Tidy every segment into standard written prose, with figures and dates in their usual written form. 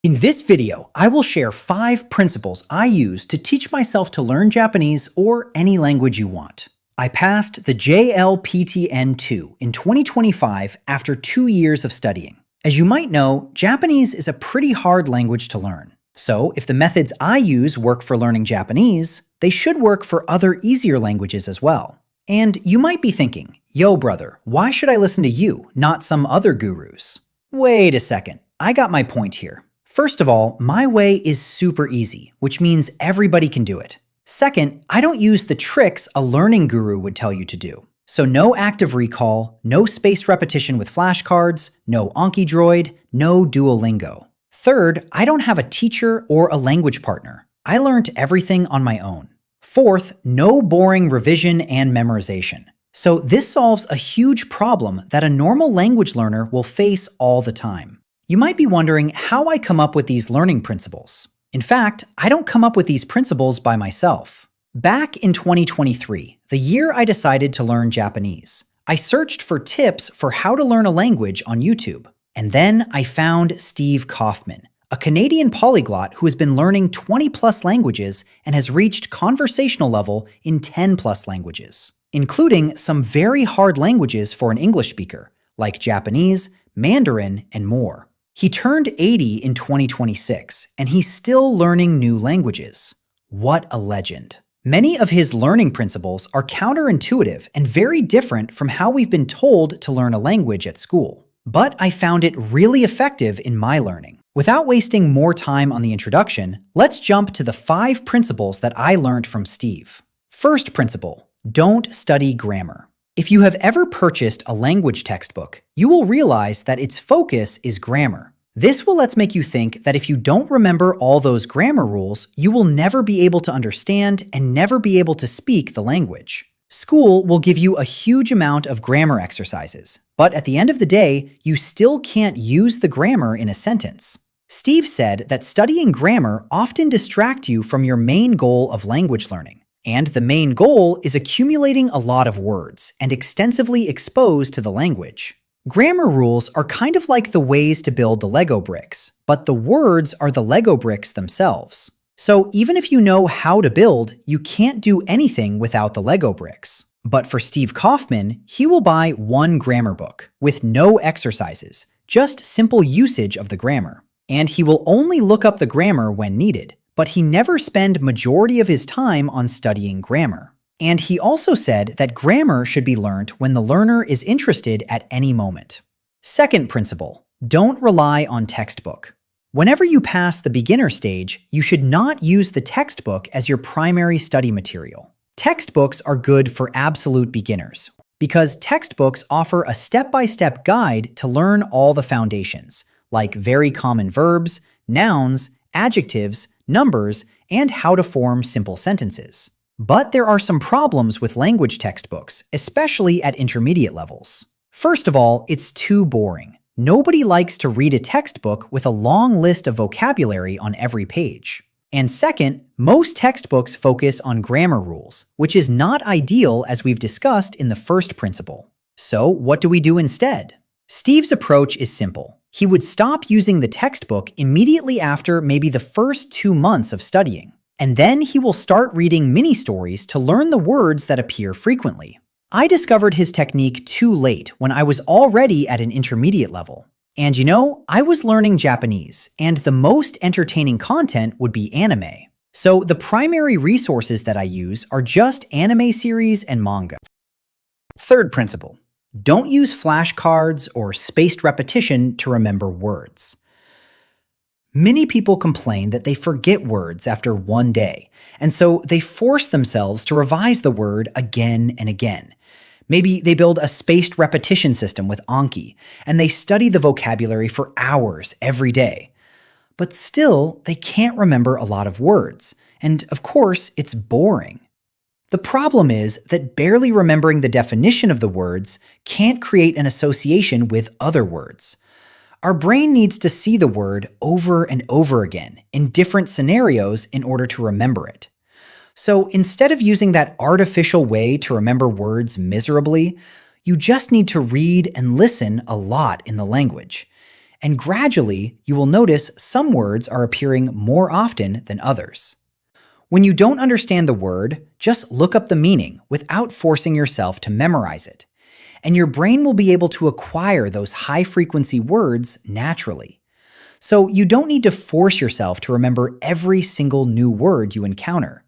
In this video, I will share 5 principles I use to teach myself to learn Japanese or any language you want. I passed the JLPT N2 in 2025 after 2 years of studying. As you might know, Japanese is a pretty hard language to learn. So if the methods I use work for learning Japanese, they should work for other easier languages as well. And you might be thinking, yo brother, why should I listen to you, not some other gurus? Wait a second, I got my point here. First of all, my way is super easy, which means everybody can do it. Second, I don't use the tricks a learning guru would tell you to do. So no active recall, no spaced repetition with flashcards, no ankidroid, no Duolingo. Third, I don't have a teacher or a language partner. I learned everything on my own. Fourth, no boring revision and memorization. So this solves a huge problem that a normal language learner will face all the time. You might be wondering how I come up with these learning principles. In fact, I don't come up with these principles by myself. Back in 2023, the year I decided to learn Japanese, I searched for tips for how to learn a language on YouTube. And then I found Steve Kaufman, a Canadian polyglot who has been learning 20+ languages and has reached conversational level in 10+ languages, including some very hard languages for an English speaker, like Japanese, Mandarin, and more. He turned 80 in 2026, and he's still learning new languages. What a legend. Many of his learning principles are counterintuitive and very different from how we've been told to learn a language at school. But I found it really effective in my learning. Without wasting more time on the introduction, let's jump to the 5 principles that I learned from Steve. First principle, don't study grammar. If you have ever purchased a language textbook, you will realize that its focus is grammar. This will make you think that if you don't remember all those grammar rules, you will never be able to understand and never be able to speak the language. School will give you a huge amount of grammar exercises, but at the end of the day, you still can't use the grammar in a sentence. Steve said that studying grammar often distracts you from your main goal of language learning. And the main goal is accumulating a lot of words and extensively exposed to the language. Grammar rules are kind of like the ways to build the Lego bricks, but the words are the Lego bricks themselves. So even if you know how to build, you can't do anything without the Lego bricks. But for Steve Kaufman, he will buy one grammar book with no exercises, just simple usage of the grammar. And he will only look up the grammar when needed. But he never spent majority of his time on studying grammar. And he also said that grammar should be learned when the learner is interested at any moment. Second principle, don't rely on textbook. Whenever you pass the beginner stage, you should not use the textbook as your primary study material. Textbooks are good for absolute beginners because textbooks offer a step-by-step guide to learn all the foundations, like very common verbs, nouns, adjectives, numbers, and how to form simple sentences. But there are some problems with language textbooks, especially at intermediate levels. First of all, it's too boring. Nobody likes to read a textbook with a long list of vocabulary on every page. And second, most textbooks focus on grammar rules, which is not ideal as we've discussed in the first principle. So what do we do instead? Steve's approach is simple. He would stop using the textbook immediately after maybe the first 2 months of studying. And then he will start reading mini-stories to learn the words that appear frequently. I discovered his technique too late when I was already at an intermediate level. And you know, I was learning Japanese, and the most entertaining content would be anime. So the primary resources that I use are just anime series and manga. Third principle. Don't use flashcards or spaced repetition to remember words. Many people complain that they forget words after one day, and so they force themselves to revise the word again and again. Maybe they build a spaced repetition system with anki, and they study the vocabulary for hours every day. But still, they can't remember a lot of words, and of course, it's boring. The problem is that barely remembering the definition of the words can't create an association with other words. Our brain needs to see the word over and over again in different scenarios in order to remember it. So instead of using that artificial way to remember words miserably, you just need to read and listen a lot in the language. And gradually, you will notice some words are appearing more often than others. When you don't understand the word, just look up the meaning without forcing yourself to memorize it, and your brain will be able to acquire those high-frequency words naturally. So you don't need to force yourself to remember every single new word you encounter.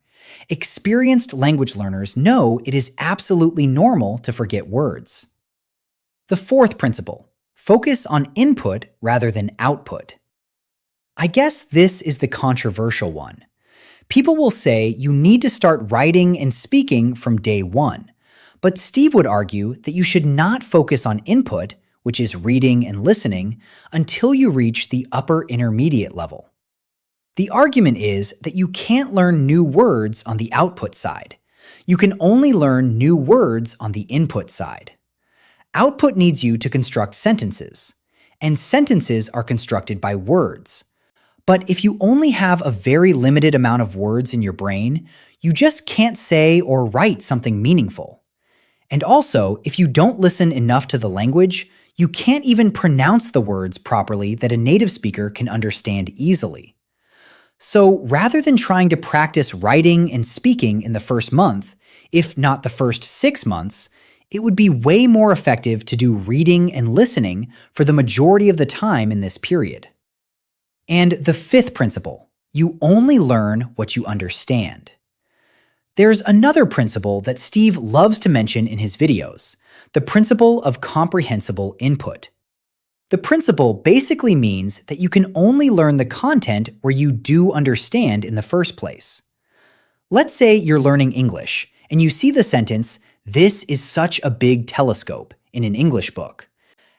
Experienced language learners know it is absolutely normal to forget words. The fourth principle: focus on input rather than output. I guess this is the controversial one. People will say you need to start writing and speaking from day one, but Steve would argue that you should not focus on input, which is reading and listening, until you reach the upper intermediate level. The argument is that you can't learn new words on the output side. You can only learn new words on the input side. Output needs you to construct sentences, and sentences are constructed by words. But if you only have a very limited amount of words in your brain, you just can't say or write something meaningful. And also, if you don't listen enough to the language, you can't even pronounce the words properly that a native speaker can understand easily. So rather than trying to practice writing and speaking in the first month, if not the first 6 months, it would be way more effective to do reading and listening for the majority of the time in this period. And the fifth principle: you only learn what you understand. There's another principle that Steve loves to mention in his videos, the principle of comprehensible input. The principle basically means that you can only learn the content where you do understand in the first place. Let's say you're learning English, and you see the sentence, "This is such a big telescope," in an English book.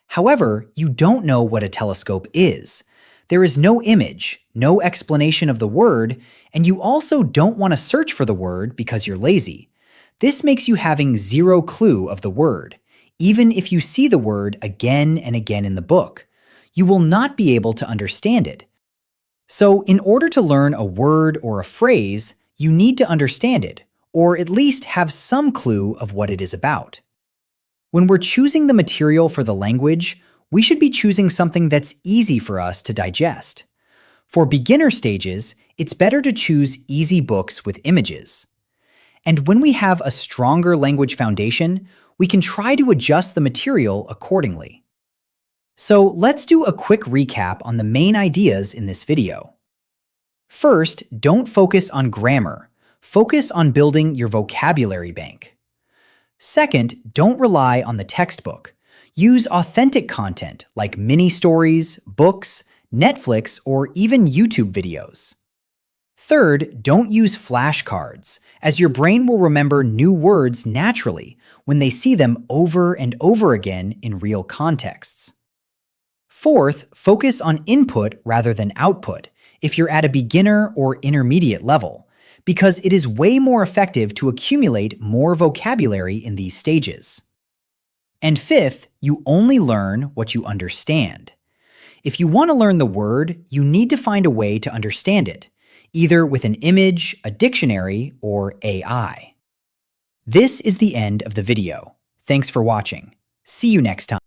However, you don't know what a telescope is. There is no image, no explanation of the word, and you also don't want to search for the word because you're lazy. This makes you having zero clue of the word. Even if you see the word again and again in the book, you will not be able to understand it. So in order to learn a word or a phrase, you need to understand it, or at least have some clue of what it is about. When we're choosing the material for the language, we should be choosing something that's easy for us to digest. For beginner stages, it's better to choose easy books with images. And when we have a stronger language foundation, we can try to adjust the material accordingly. So let's do a quick recap on the main ideas in this video. First, don't focus on grammar. Focus on building your vocabulary bank. Second, don't rely on the textbook. Use authentic content like mini-stories, books, Netflix, or even YouTube videos. Third, don't use flashcards, as your brain will remember new words naturally when they see them over and over again in real contexts. Fourth, focus on input rather than output if you're at a beginner or intermediate level, because it is way more effective to accumulate more vocabulary in these stages. And fifth, you only learn what you understand. If you want to learn the word, you need to find a way to understand it, either with an image, a dictionary, or AI. This is the end of the video. Thanks for watching. See you next time.